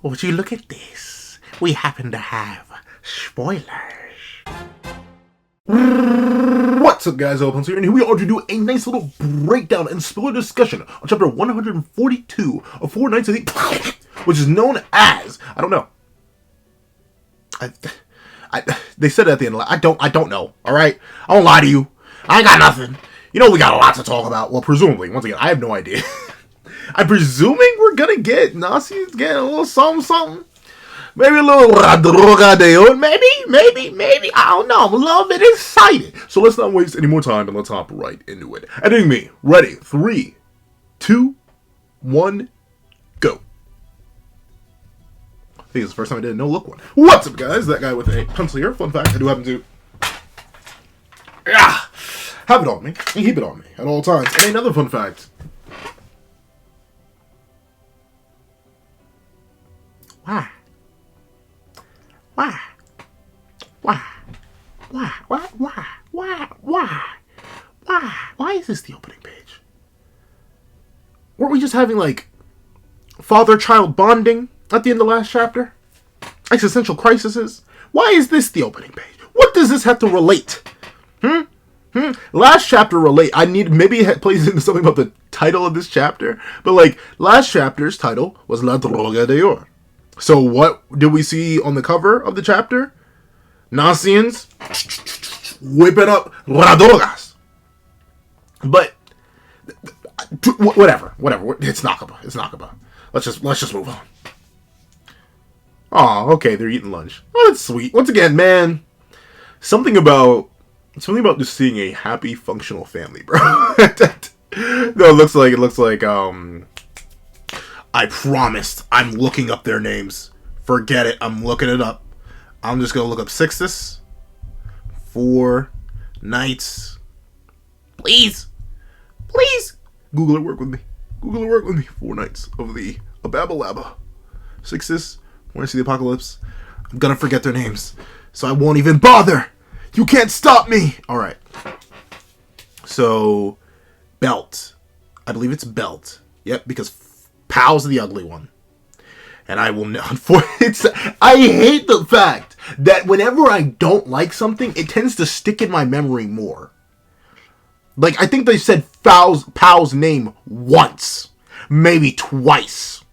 would you look at this? We happen to have spoilers. What's up, guys? Open here, and here we are to do a nice little breakdown and spoiler discussion on chapter 142 of Four Nights of the which is known as, I don't know. They said it at the end. I don't know. All right, I won't lie to you. I ain't got nothing. You know we got a lot to talk about. Well, presumably. Once again, I have no idea. I'm presuming we're gonna get Nasi's getting a little something. Maybe a little droga de hoy. Maybe. I don't know. I'm a little bit excited. So let's not waste any more time and let's hop right into it. Editing me. Ready. 3, 2, 1, go. I think it's the first time I did a no-look one. What's up, guys? That guy with a pencil here. Fun fact, I do happen to have it on me and keep it on me at all times. And another fun fact. Why is this the opening page? Weren't we just having, like, father-child bonding at the end of the last chapter? Existential crises? Why is this the opening page? What does this have to relate? Last chapter maybe it plays into something about the title of this chapter, but, like, last chapter's title was La Droga de Oro. So what did we see on the cover of the chapter? Nasians whipping up Radogas. But whatever. It's Nakaba. Let's just move on. Oh, okay, they're eating lunch. Oh, that's sweet. Once again, man, something about just seeing a happy, functional family, bro. No, it looks like I promised I'm looking up their names. Forget it. I'm looking it up. I'm just going to look up Sixtus. 4 Nights. Please. Google it, work with me. 4 Nights of the Ababalaba. Sixtus. Want to see the apocalypse? I'm going to forget their names. So I won't even bother. You can't stop me. All right. So, Belt. I believe it's Belt. Yep, because Pal's the ugly one. And I will not I hate the fact that whenever I don't like something, it tends to stick in my memory more. Like, I think they said Pal's name once. Maybe twice.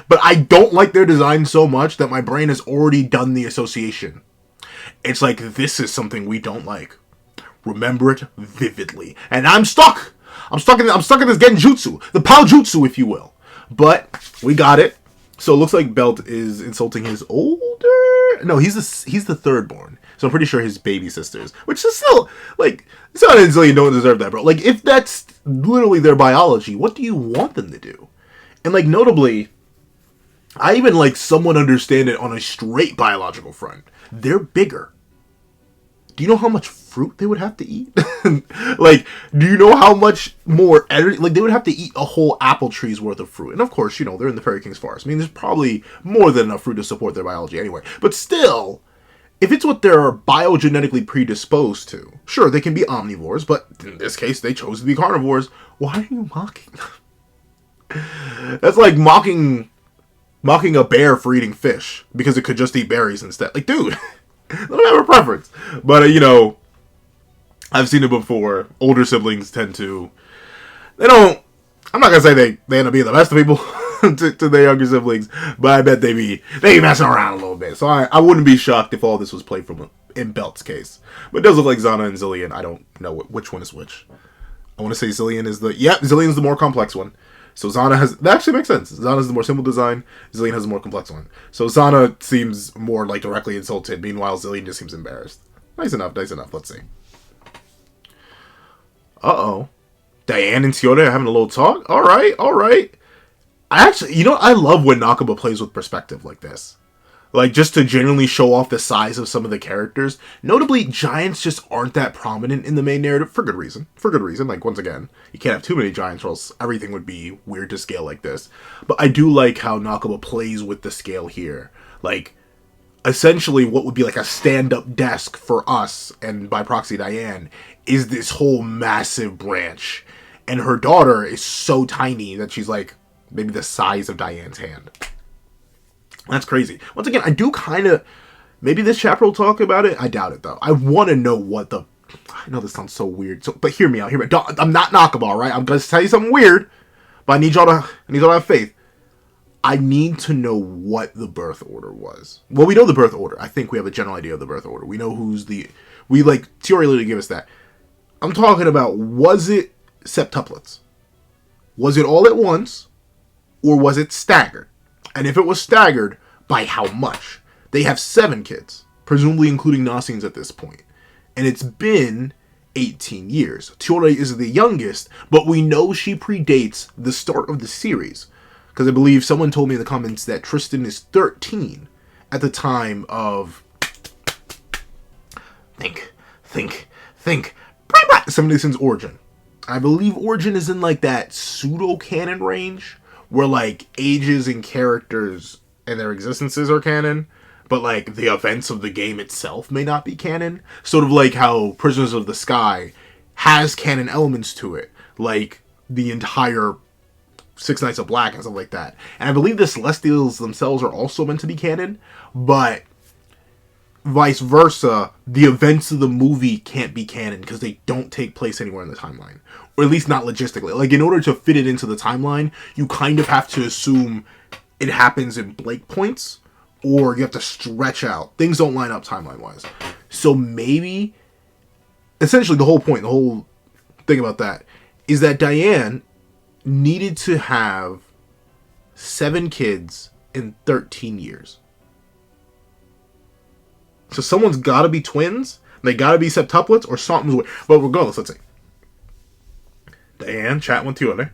But I don't like their design so much that my brain has already done the association. It's like, this is something we don't like. Remember it vividly. And I'm stuck. I'm stuck in this genjutsu. The Pal jutsu, if you will. But we got it. So it looks like Belt is insulting his older... No, he's the third born. So I'm pretty sure his baby sisters. Which is still, like, it's not until you don't deserve that, bro. Like, if that's literally their biology, what do you want them to do? And, like, notably, I even, like, somewhat understand it on a straight biological front. They're bigger. Do you know how much fruit they would have to eat? Like, do you know how much more energy? Like, they would have to eat a whole apple tree's worth of fruit. And of course, you know, they're in the Fairy King's forest. I mean, there's probably more than enough fruit to support their biology anyway. But still, if it's what they're biogenetically predisposed to, sure, they can be omnivores, but in this case, they chose to be carnivores. Why are you mocking them? That's like mocking a bear for eating fish because it could just eat berries instead. Like, dude, they don't have a preference. But, you know, I've seen it before. Older siblings tend to... I'm not going to say they end up being the best of people to their younger siblings, but I bet they be messing around a little bit. So I wouldn't be shocked if all this was played from in Belt's case. But it does look like Zana and Zillion. I don't know which one is which. I want to say Zillion is Zillion's the more complex one. So Zana has... That actually makes sense. Zana's the more simple design. Zillion has the more complex one. So Zana seems more, like, directly insulted. Meanwhile, Zillion just seems embarrassed. Nice enough. Let's see. Uh-oh. Diane and Siora are having a little talk? Alright. I actually... You know, I love when Nakaba plays with perspective like this. Like, just to genuinely show off the size of some of the characters. Notably, giants just aren't that prominent in the main narrative for good reason. Like, once again, you can't have too many giants or else everything would be weird to scale like this. But I do like how Nakaba plays with the scale here. Like, essentially what would be like a stand-up desk for us, and by proxy Diane, is this whole massive branch. And her daughter is so tiny that she's like maybe the size of Diane's hand. That's crazy. Once again, I do kind of... Maybe this chapter will talk about it. I doubt it, though. I want to know what the... I know this sounds so weird, but hear me out. Hear me out. I'm not knockable, right? I'm going to tell you something weird, but I need y'all to have faith. I need to know what the birth order was. Well, we know the birth order. I think we have a general idea of the birth order. We know who's the... Theory literally give us that. I'm talking about, was it septuplets? Was it all at once? Or was it staggered? And if it was staggered, by how much? They have 7 kids, presumably including Nasines at this point. And it's been 18 years. Tiore is the youngest, but we know she predates the start of the series. Because I believe someone told me in the comments that Tristan is 13 at the time of... Think. Simulation's origin. I believe origin is in like that pseudo-canon range, where like ages and characters and their existences are canon, but like the events of the game itself may not be canon. Sort of like how Prisoners of the Sky has canon elements to it, like the entire Six Nights of Black and stuff like that. And I believe the Celestials themselves are also meant to be canon, but vice versa, the events of the movie can't be canon because they don't take place anywhere in the timeline. Or at least not logistically. Like, in order to fit it into the timeline, you kind of have to assume it happens in break points, or you have to stretch out. Things don't line up timeline-wise. So maybe, essentially the whole point, the whole thing about that, is that Diane needed to have 7 kids in 13 years. So someone's got to be twins, they got to be septuplets, or something's weird. But regardless, let's see. Diane, chat with Tiore.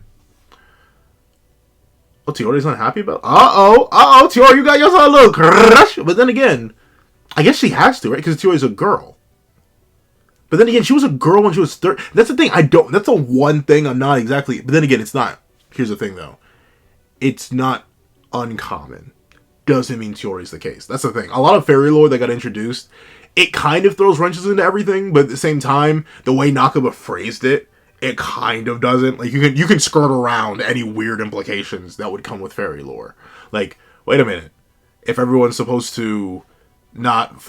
Oh, Tiore's not happy about... Tiore, you got yourself a little crush. But then again, I guess she has to, right? Because Tiore's a girl. But then again, she was a girl when she was 30. That's the thing, that's the one thing I'm not exactly... But then again, it's not... Here's the thing, though. It's not uncommon. Doesn't mean Tiore's the case. That's the thing. A lot of fairy lore that got introduced, it kind of throws wrenches into everything, but at the same time, the way Nakaba phrased it, it kind of doesn't. Like, you can skirt around any weird implications that would come with fairy lore. Like, wait a minute. If everyone's supposed to not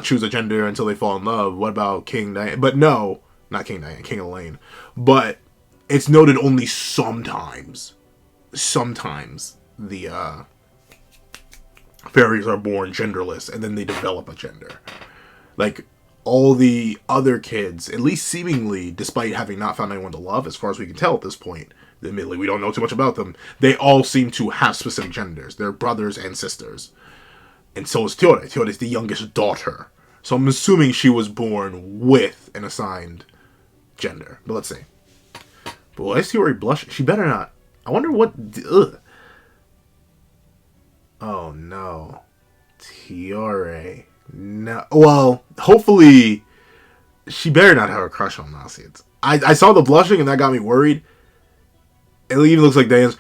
choose a gender until they fall in love, what about King Diane? But no, not King Diane, King Elaine. But it's noted only sometimes the fairies are born genderless, and then they develop a gender. Like, all the other kids, at least seemingly, despite having not found anyone to love, as far as we can tell at this point, admittedly, we don't know too much about them, they all seem to have specific genders. They're brothers and sisters. And so is Tiore. Tiore is the youngest daughter. So I'm assuming she was born with an assigned gender. But let's see. But why is Tiore blushing? She better not. I wonder what... Ugh. Oh, no. Tiore. No. Well, hopefully, she better not have a crush on Nasines. I saw the blushing, and that got me worried. It even looks like Diane's...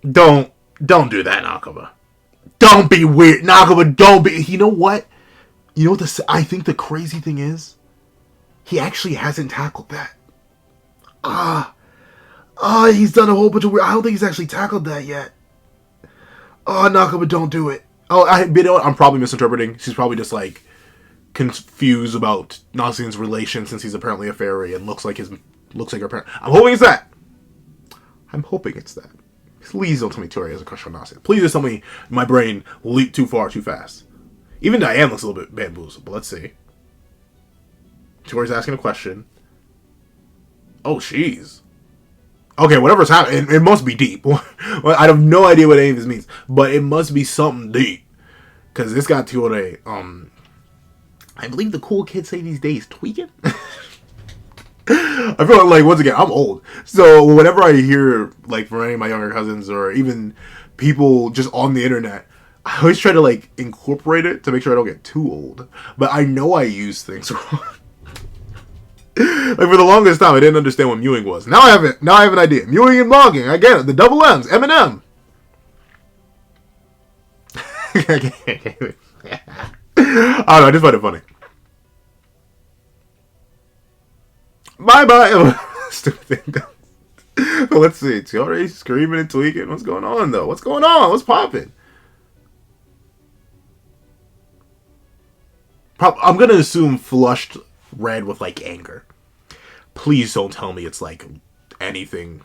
Don't do that, Nakaba. Don't be weird. Nakaba, don't be... You know what? You know what I think the crazy thing is? He actually hasn't tackled that. He's done a whole bunch of weird... I don't think he's actually tackled that yet. Oh, Nakaba, don't do it. Oh, I'm probably misinterpreting. She's probably just, like, confused about Nasine's relation since he's apparently a fairy and looks like her parent. I'm hoping it's that. Please don't tell me Tiore has a crush on Nasine. Please just tell me my brain leaped too far too fast. Even Diane looks a little bit bamboozled, but let's see. Tiore's asking a question. Oh, jeez. Okay, whatever's happening, it must be deep. Well, I have no idea what any of this means, but it must be something deep. Because this got Tiore, I believe the cool kids say these days, tweaking? I feel like, once again, I'm old. So whenever I hear, like, from any of my younger cousins or even people just on the internet, I always try to, like, incorporate it to make sure I don't get too old. But I know I use things wrong. Like, for the longest time, I didn't understand what mewing was. Now I have it. Now I have an idea. Mewing and mogging. I get it. The double M's. Eminem. I don't know. I just find it funny. Bye-bye. Stupid thing. But let's see. Tiore screaming and tweaking. What's going on, though? What's going on? What's popping? I'm gonna assume flushed red with like anger. Please don't tell me it's like anything.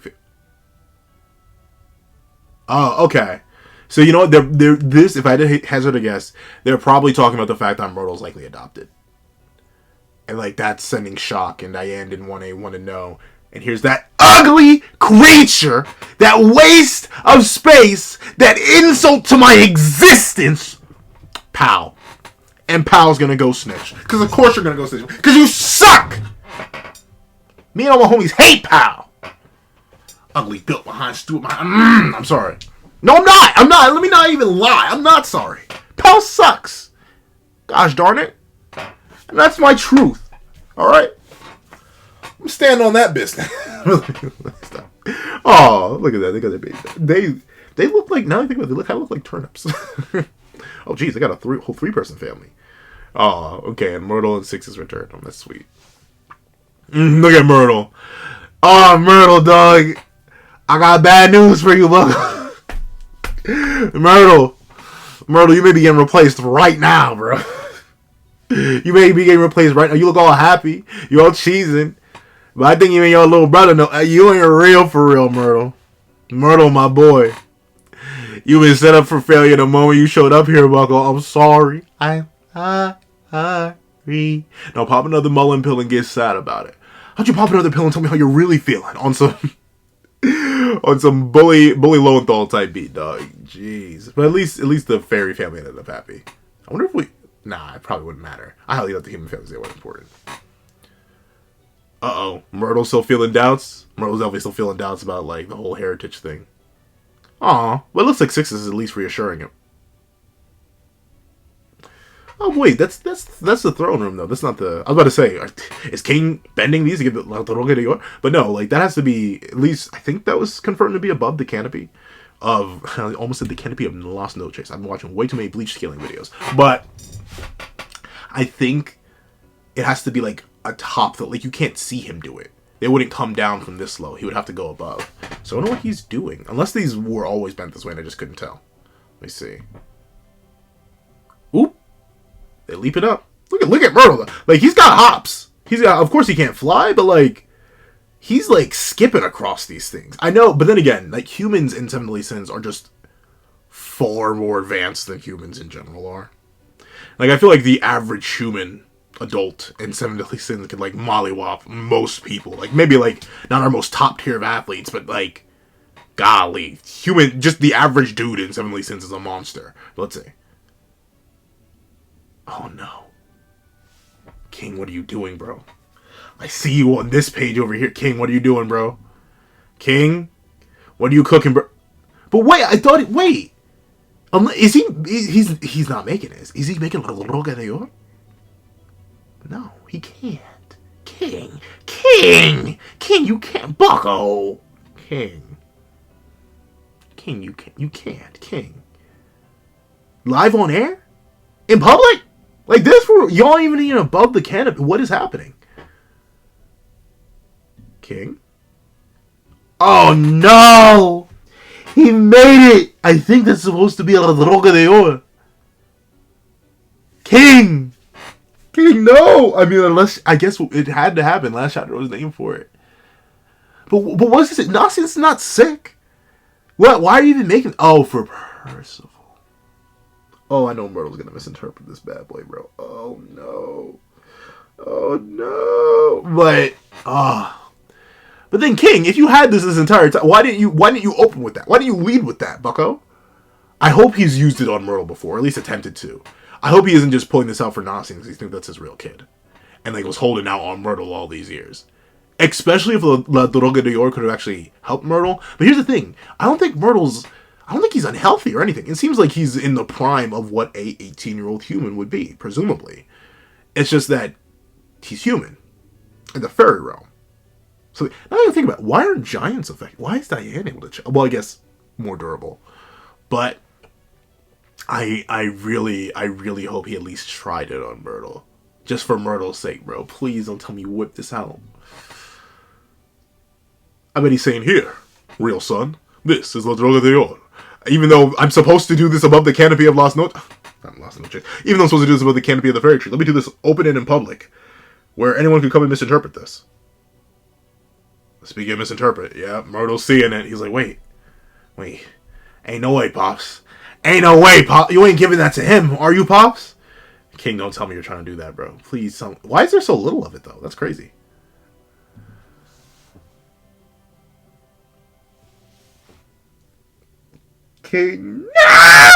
Oh, okay. So you know what? This, if I had to hazard a guess, they're probably talking about the fact that Myrtle's likely adopted, and like that's sending shock. And Diane didn't want to know. And here's that ugly creature, that waste of space, that insult to my existence, Pal. And Pal's gonna go snitch, because of course you're gonna go snitch, because you suck. Me and all my homies hate Pal. Ugly, built behind, stupid behind. I'm sorry. No, I'm not. I'm not. Let me not even lie. I'm not sorry. Pal sucks. Gosh darn it. And that's my truth. Alright? I'm standing on that business. Oh, look at that. They got their baby. They look like, now I think about it, they kind of look like turnips. Oh, geez. They got a whole three-person family. Oh, okay. And Myrtle and Six's return. Oh, that's sweet. Look at Myrtle. Oh, Myrtle, dog. I got bad news for you, bro. Myrtle, you may be getting replaced right now, bro. You may be getting replaced right now. You look all happy. You all cheesing. But I think you and your little brother know you ain't real for real, Myrtle. Myrtle, my boy. You've been set up for failure the moment you showed up here, Bucko. I'm sorry. I'm sorry. Now pop another Mullen pill and get sad about it. How'd you pop another pill and tell me how you're really feeling on some bully Lowenthal type beat, dog? Jeez. But at least the fairy family ended up happy. I wonder if nah, it probably wouldn't matter. I highly doubt the human families, they weren't important. Uh-oh. Myrtle's still feeling doubts? Myrtle's definitely still feeling doubts about, like, the whole heritage thing. Aw. But it looks like Six is at least reassuring him. Oh, wait. That's the throne room, though. That's not the... I was about to say, is King bending these to get the Roque de Oro? But no, like, that has to be... At least, I think that was confirmed to be above the canopy of... I almost said the canopy of Las Noches. I've been watching way too many bleach scaling videos. But I think it has to be, like, atop the... Like, you can't see him do it. They wouldn't come down from this low. He would have to go above. So I don't know what he's doing. Unless these were always bent this way and I just couldn't tell. Let me see. Oop. They leap it up. Look at Myrtle. Like, he's got hops. He's got... Of course he can't fly, but, like... He's, like, skipping across these things. I know, but then again, like, humans in Seven Deadly Sins are just far more advanced than humans in general are. Like, I feel like the average human... adult in Seven Deadly Sins could like mollywop most people. Like maybe like not our most top tier of athletes, but like golly, human, just the average dude in Seven Deadly Sins is a monster. Let's see. Oh no, King, what are you doing, bro? I see you on this page over here, King. What are you doing, bro? King, what are you cooking, bro? But wait, I thought wait, is he? He's not making this. Is he making a Roque de Oro? No, he can't. King, you can't, Bucko. King, you can't, King. Live on air? In public? Like this? Y'all even above the canopy. What is happening? King? Oh no! He made it! I think that's supposed to be a Roque de Oro. King! No! I mean, unless... I guess it had to happen. Last chapter was named for it. But what's this? Nonsense, not sick. What? Why are you even making... Oh, for Percival. Oh, I know Myrtle's gonna misinterpret this bad boy, bro. Oh, no. But... But then, King, if you had this entire time, why didn't you open with that? Why didn't you lead with that, Bucko? I hope he's used it on Myrtle before, or at least attempted to. I hope he isn't just pulling this out for Nasi because he thinks that's his real kid. And like was holding out on Myrtle all these years. Especially if the Roque de Oro could have actually helped Myrtle. But here's the thing. I don't think he's unhealthy or anything. It seems like he's in the prime of what a 18-year-old human would be, presumably. It's just that he's human. In the fairy realm. So now I think about it, why aren't giants affected? Why is Diane able to... Well, I guess more durable. But... I really hope he at least tried it on Myrtle. Just for Myrtle's sake, bro. Please don't tell me you whip this out. I bet he's saying, here, real son, this is La Droga de Oro. Even though I'm supposed to do this above the canopy of Las Noches. I'm lost in the chase. Even though I'm supposed to do this about the canopy of the fairy tree, let me do this open and in public, where anyone could come and misinterpret this. Speaking of misinterpret, yeah, Myrtle's seeing it. He's like, wait, ain't no way, Pops. Ain't no way, Pop. You ain't giving that to him, are you, Pops? King, don't tell me you're trying to do that, bro. Please, why is there so little of it, though? That's crazy. King, no!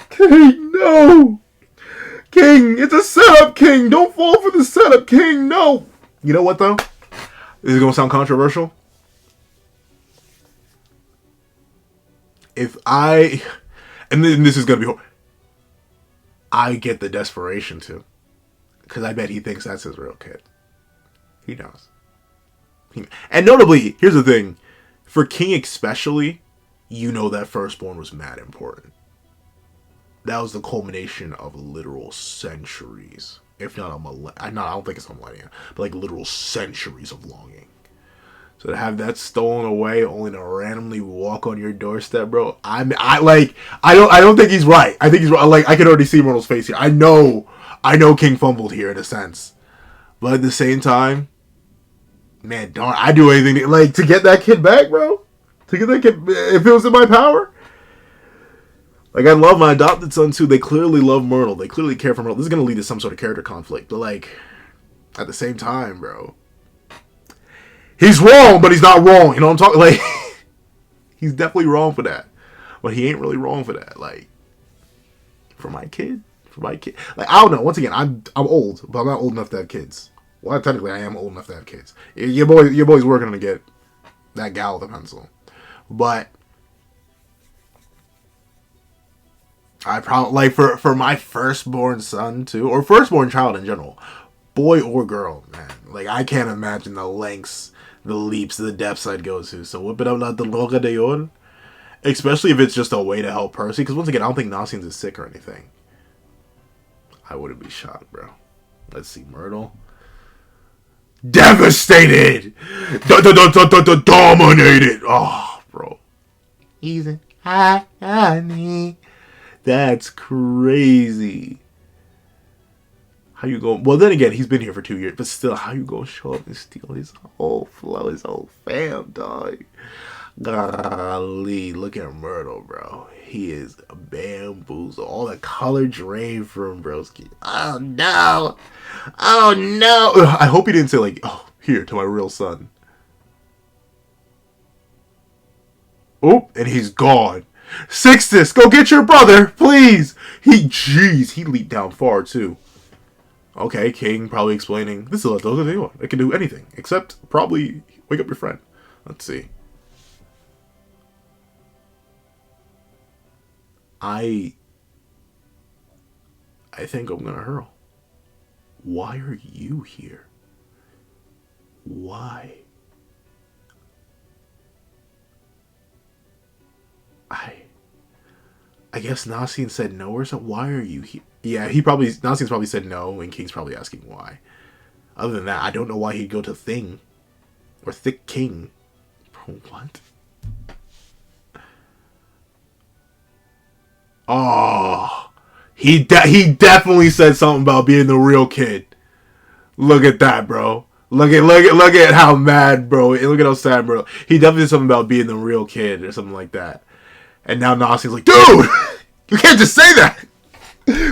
King, no! King, it's a setup, King! Don't fall for the setup, King! No! You know what, though? This is going to sound controversial. If I... And this is going to be... I get the desperation, too. Because I bet he thinks that's his real kid. He knows. And notably, here's the thing. For King especially, you know that firstborn was mad important. That was the culmination of literal centuries. If not a millennia. I don't think it's a millennia. But like literal centuries of longing. So to have that stolen away only to randomly walk on your doorstep, bro. I don't think he's right. I think he's right. Like, I can already see Myrtle's face here. I know King fumbled here in a sense. But at the same time, man, darn, I'd do anything to get that kid back, bro. To get that kid, if it was in my power. Like, I love my adopted son, too. They clearly love Myrtle. They clearly care for Myrtle. This is going to lead to some sort of character conflict. But, like, at the same time, bro. He's wrong, but he's not wrong. You know what I'm talking? Like, he's definitely wrong for that. But he ain't really wrong for that. Like, for my kid. Like, I don't know. Once again, I'm old, but I'm not old enough to have kids. Well, technically, I am old enough to have kids. Your boy's working to get that gal with a pencil. But I probably, like, for my firstborn son, too, or firstborn child in general, boy or girl, man, like, I can't imagine the lengths, the leaps, the depths I'd go to. So whip it up like the loca de oro, especially if it's just a way to help Percy, because once again, I don't think Nasians is sick or anything. I wouldn't be shocked, bro. Let's see, Myrtle. Devastated! Dominated! Oh, bro. Easy. Honey. That's crazy. How you going? Well, then again, he's been here for 2 years, but still, how you gonna show up and steal his whole flow, his whole fam, dog? Golly, look at Myrtle, bro. He is a bamboozle. All the color drained from broski. Oh no! Oh no! I hope he didn't say like, oh, here to my real son. Oh, and he's gone. Sixtus, go get your brother, please. He leaped down far too. Okay, King probably explaining, this is a dog they want. It can do anything, except probably wake up your friend. Let's see. I think I'm gonna hurl. Why are you here? Why? I guess Nasian said no or something. Why are you here? Yeah, Nasian's probably said no, and King's probably asking why. Other than that, I don't know why he'd go to Thing. Or THICC King. Bro, what? Oh. He definitely said something about being the real kid. Look at that, bro. Look at how mad, bro. Look at how sad, bro. He definitely said something about being the real kid or something like that. And now Nasi's like, dude! You can't just say that!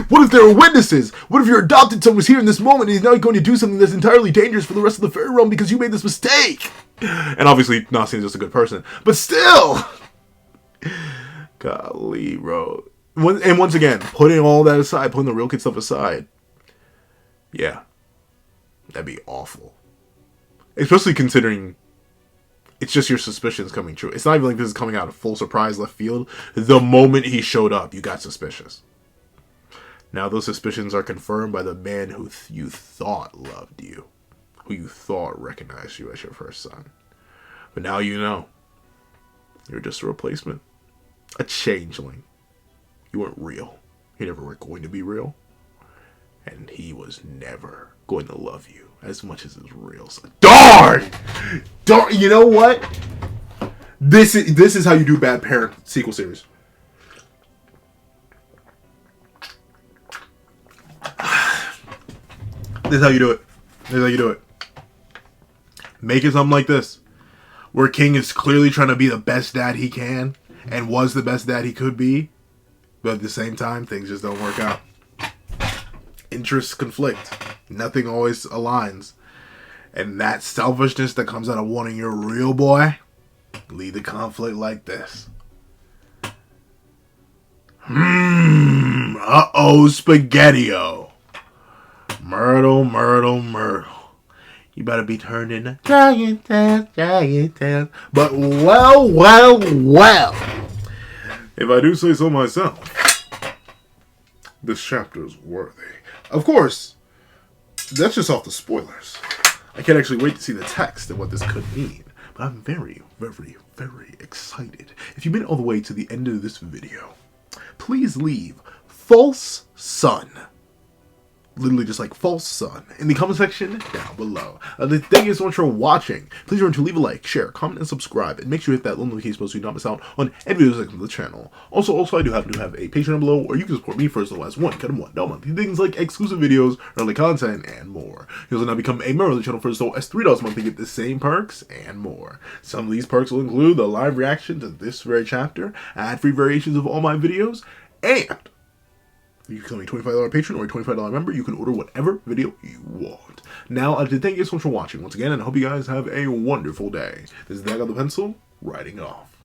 What if there are witnesses? What if your adopted son was here in this moment and he's now going to do something that's entirely dangerous for the rest of the fairy realm because you made this mistake? And obviously, Nasi's just a good person. But still! Golly, bro. And once again, putting all that aside, putting the real kid stuff aside. Yeah. That'd be awful. Especially considering it's just your suspicions coming true. It's not even like this is coming out of full surprise left field. The moment he showed up, you got suspicious. Now those suspicions are confirmed by the man who you thought loved you. Who you thought recognized you as your first son. But now you know. You're just a replacement. A changeling. You weren't real. You never were going to be real. And he was never going to love you as much as his real son. Darn! Darn! You know what? This is how you do Bad Parent sequel series. This is how you do it. This is how you do it. Make it something like this, where King is clearly trying to be the best dad he can, and was the best dad he could be, but at the same time, things just don't work out. Interests conflict. Nothing always aligns. And that selfishness that comes out of wanting your real boy, lead the conflict like this. Uh-oh, spaghetti-o. Myrtle, Myrtle, Myrtle. You better be turned into giant dance. But well. If I do say so myself, this chapter is worthy. Of course, that's just off the spoilers. I can't actually wait to see the text and what this could mean. But I'm very excited. If you made it all the way to the end of this video, please leave false son. Literally just like false son in the comment section down below. Thank you so much for watching. Please remember to leave a like, share, comment, and subscribe, and make sure you hit that little notification bell so you don't miss out on any videos like the channel. Also, I do happen to have a Patreon down below, or you can support me for as little as $1 month. Things like exclusive videos, early content, and more. You also now become a member of the channel for as little as $3 a month to get the same perks and more. Some of these perks will include the live reaction to this very chapter, ad-free variations of all my videos, and if you become a $25 patron or a $25 member, you can order whatever video you want. Now, I did thank you so much for watching once again, and I hope you guys have a wonderful day. This is Dag on the Pencil, writing off.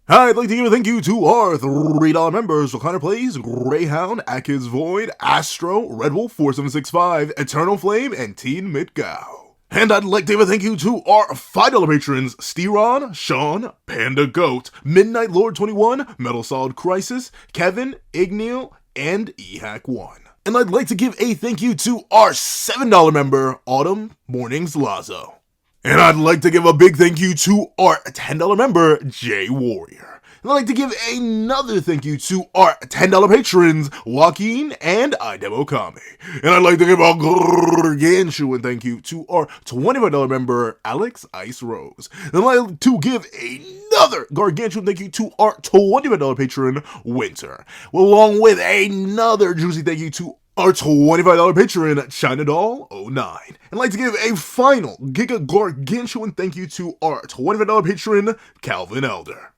I'd like to give a thank you to our $3 members: Connor Plays, Greyhound, Atkins Void, Astro, Red Wolf 4765, Eternal Flame, and Teen Mitgow. And I'd like to give a thank you to our $5 patrons: Steron, Sean, Panda Goat, Midnight Lord 21, Metal Solid Crisis, Kevin, Ignil, and EHAC1. And I'd like to give a thank you to our $7 member, Autumn Mornings Lazo. And I'd like to give a big thank you to our $10 member, Jay Warrior. And I'd like to give another thank you to our $10 patrons, Joaquin and Idemo Kami. And I'd like to give a gargantuan thank you to our $25 member, Alex Ice Rose. And I'd like to give another gargantuan thank you to our $25 patron, Winter. Along with another juicy thank you to our $25 patron, China Doll 09. And I'd like to give a final giga gargantuan thank you to our $25 patron, Calvin Elder.